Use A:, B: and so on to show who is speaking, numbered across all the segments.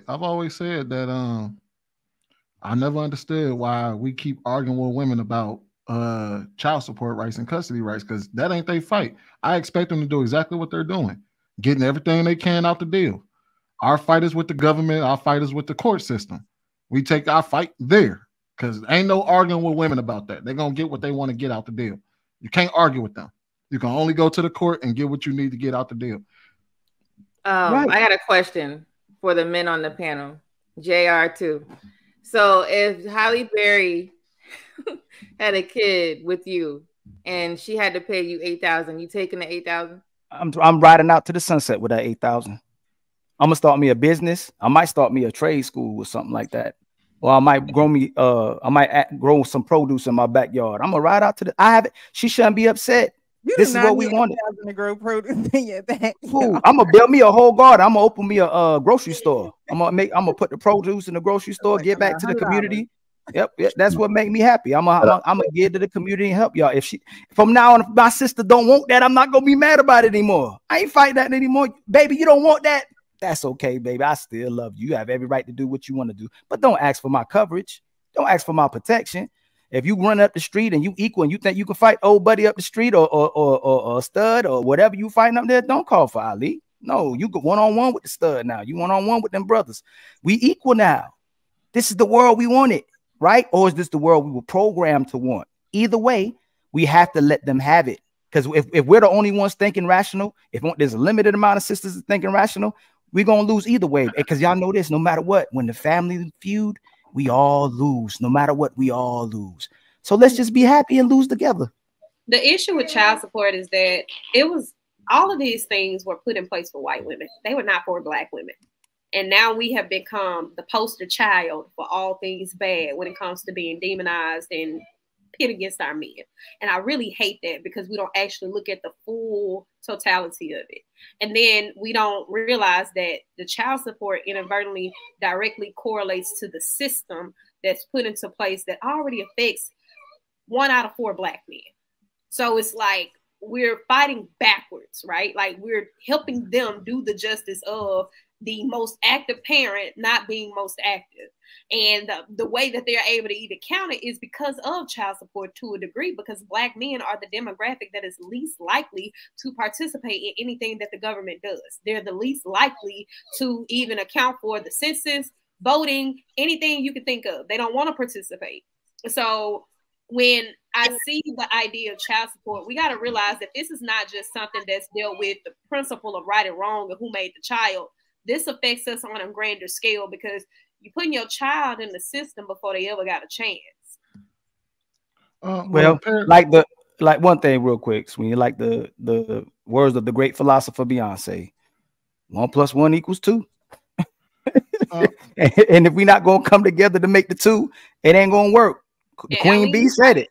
A: I've always said that I never understood why we keep arguing with women about child support rights and custody rights, because that ain't they fight. I expect them to do exactly what they're doing, getting everything they can out the deal. Our fight is with the government, our fight is with the court system. We take our fight there, because ain't no arguing with women about that. They're gonna get what they want to get out the deal. You can't argue with them. You can only go to the court and get what you need to get out the deal.
B: Right. I got a question for the men on the panel, JR too. So if Halle Berry had a kid with you and she had to pay you $8,000, you taking the $8,000?
C: I'm riding out to the sunset with that $8,000. I'm gonna start me a business. I might start me a trade school or something like that. Or I might grow some produce in my backyard. I'm gonna ride out to the. I have it. She shouldn't be upset. This is what we wanted.
D: To grow produce in your backyard.
C: I'm gonna build me a whole garden. I'm gonna open me a grocery store. I'm gonna put the produce in the grocery store. Get back to the community. Yep, that's what make me happy. I'm gonna give to the community and help y'all. If from now on, if my sister don't want that, I'm not gonna be mad about it anymore. I ain't fighting that anymore, baby. You don't want that. That's okay, baby. I still love you. You have every right to do what you want to do, but don't ask for my coverage. Don't ask for my protection. If you run up the street and you equal and you think you can fight old buddy up the street or a stud or whatever you fighting up there, don't call for Ali. No, you go one-on-one with the stud now. You one-on-one with them brothers. We equal now. This is the world we wanted, right? Or is this the world we were programmed to want? Either way, we have to let them have it. Because if we're the only ones thinking rational, if there's a limited amount of sisters thinking rational, we're going to lose either way. Because y'all know this, no matter what, when the family feud, we all lose. No matter what, we all lose. So let's just be happy and lose together.
E: The issue with child support is that all of these things were put in place for white women. They were not for black women. And now we have become the poster child for all things bad when it comes to being demonized and pit against our men. And I really hate that because we don't actually look at the full totality of it. And then we don't realize that the child support inadvertently directly correlates to the system that's put into place that already affects 1 out of 4 black men. So it's like we're fighting backwards, right? Like we're helping them do the justice of the most active parent not being most active. And the way that they're able to even count it is because of child support to a degree, because black men are the demographic that is least likely to participate in anything that the government does. They're the least likely to even account for the census, voting, anything you can think of. They don't want to participate. So when I see the idea of child support, we got to realize that this is not just something that's dealt with the principle of right and wrong and who made the child. This affects us on a grander scale because you're putting your child in the system before they ever got a chance.
C: Well, like one thing real quick, Sweeney, like the words of the great philosopher Beyonce, 1 + 1 = 2. And if we're not going to come together to make the 2, it ain't going to work. The Queen Bee said it.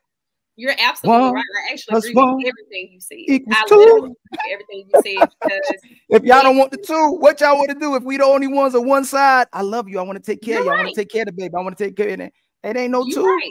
E: You're absolutely right. I actually agree with everything you said. I
C: literally
E: agree with everything you said because
C: if y'all don't want the 2, what y'all want to do? If we the only ones on one side, I love you. I want to take care of you. I want to take care of the baby. I want to take care of it. It ain't no 2.
E: Right.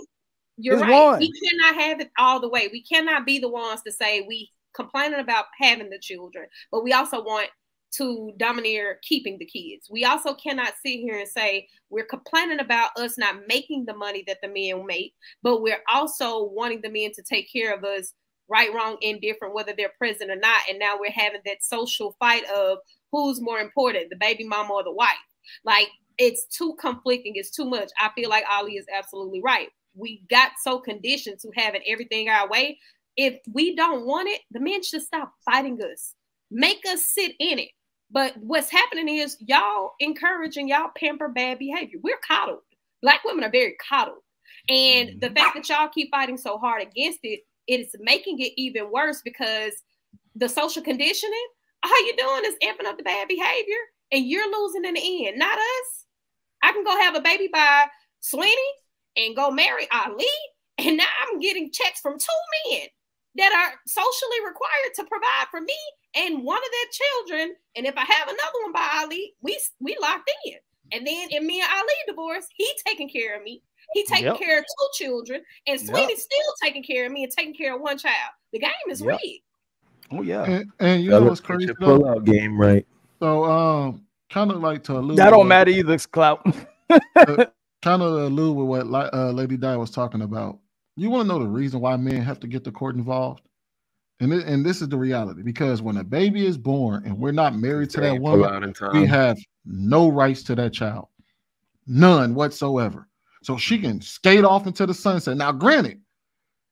E: You're right.
C: One.
E: We cannot have it all the way. We cannot be the ones to say we complaining about having the children, but we also want to domineer keeping the kids. We also cannot sit here and say we're complaining about us not making the money that the men make, but we're also wanting the men to take care of us right, wrong, indifferent, whether they're present or not. And now we're having that social fight of who's more important, the baby mama or the wife. Like it's too conflicting. It's too much. I feel like Ali is absolutely right. We got so conditioned to having everything our way. If we don't want it, the men should stop fighting us. Make us sit in it. But what's happening is y'all encouraging, y'all pamper bad behavior. We're coddled. Black women are very coddled. And the fact that y'all keep fighting so hard against it, it is making it even worse because the social conditioning, all you're doing is amping up the bad behavior and you're losing in the end, not us. I can go have a baby by Sweeney and go marry Ali. And now I'm getting checks from 2 men that are socially required to provide for me and one of their children. And if I have another one by Ali, we locked in. And then if me and Ali divorce, he taking care of me. He taking care of 2 children. And Sweeney's still taking care of me and taking care of 1 child. The game is rigged.
C: Oh, yeah.
A: And you know what's crazy?
F: Pull-out game, right?
A: So kind of like to allude.
C: That don't matter either, it's clout.
A: Kind of allude with what Lady Di was talking about. You want to know the reason why men have to get the court involved? And this is the reality, because when a baby is born and we're not married to that woman, we have no rights to that child. None whatsoever. So she can skate off into the sunset. Now, granted,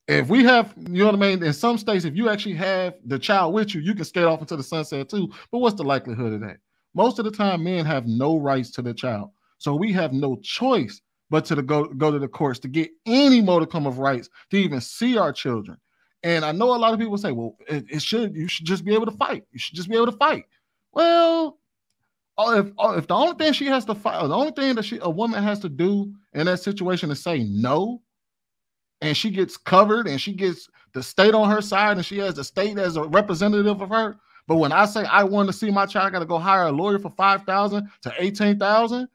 A: if we have, you know what I mean, in some states, if you actually have the child with you, you can skate off into the sunset too. But what's the likelihood of that? Most of the time, men have no rights to the child. So we have no choice but to go to the courts to get any modicum of rights to even see our children. And I know a lot of people say, well, you should just be able to fight. You should just be able to fight. Well, if the only thing she has to fight, or the only thing that a woman has to do in that situation is say no, and she gets covered and she gets the state on her side and she has the state as a representative of her. But when I say I want to see my child, I got to go hire a lawyer for $5,000 to $18,000.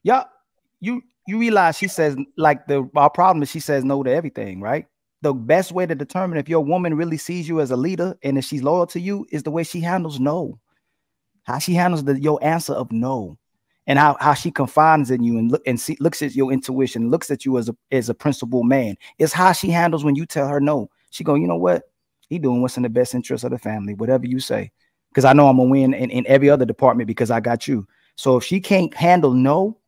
C: Yeah, you realize she says, like, our problem is she says no to everything, right? The best way to determine if your woman really sees you as a leader and if she's loyal to you is the way she handles no. How she handles your answer of no, and how she confides in you and looks at your intuition, looks at you as a principled man. It's how she handles when you tell her no. She go, you know what? He doing what's in the best interest of the family, whatever you say, because I know I'm gonna win in every other department because I got you. So if she can't handle no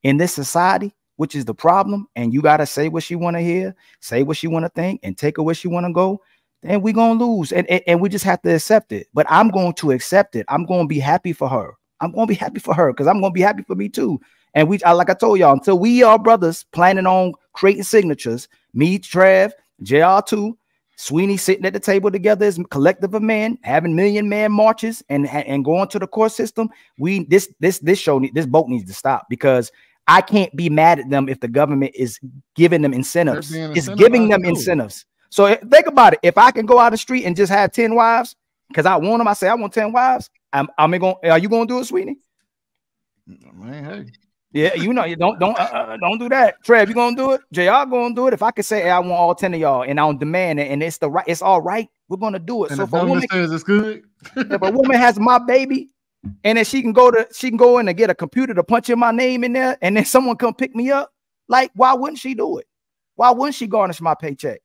C: in this society, which is the problem, and you gotta say what she want to hear, say what she want to think, and take her where she want to go, then we're gonna lose, and we just have to accept it. But I'm going to accept it. I'm going to be happy for her. I'm going to be happy for her because I'm going to be happy for me too. And like I told y'all, until we are brothers planning on creating signatures, me, Trev, JR2, Sweeney sitting at the table together as a collective of men, having million-man marches and going to the court system, this boat needs to stop, because I can't be mad at them if the government is giving them incentives. It's giving them incentives. So think about it. If I can go out the street and just have 10 wives, because I want them, I say I want 10 wives. Are you gonna do it, Sweetie?
A: Man, hey.
C: Yeah, you know, you don't do that. Trev, you gonna do it? JR gonna do it. If I could say, hey, I want all 10 of y'all and I don't demand it, and it's all right, we're gonna do it.
A: And
C: so
A: if a woman says it's good,
C: if a woman has my baby, and then she can go in and get a computer to punch in my name in there, and then someone come pick me up, like, why wouldn't she do it? Why wouldn't she garnish my paycheck?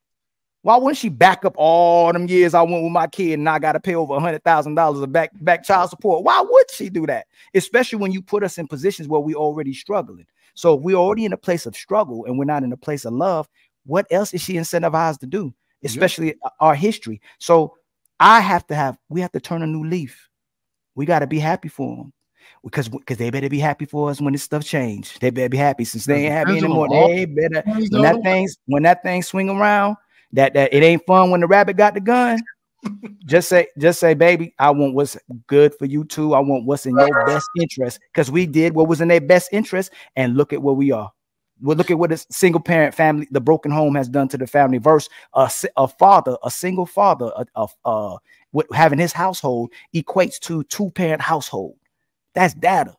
C: Why wouldn't she back up all them years I went with my kid and I got to pay over $100,000 of back child support? Why would she do that? Especially when you put us in positions where we're already struggling. So if we're already in a place of struggle and we're not in a place of love, what else is she incentivized to do? Especially our history. So we have to turn a new leaf. We got to be happy for them. Because they better be happy for us when this stuff change. They better be happy. Since they ain't happy anymore, they better, when that thing swing around, that it ain't fun when the rabbit got the gun. just say, baby, I want what's good for you too. I want what's in your best interest, because we did what was in their best interest, and look at where we are. Well, look at what a single parent family, the broken home, has done to the family. Versus a single father, having his household equates to 2-parent household. That's data.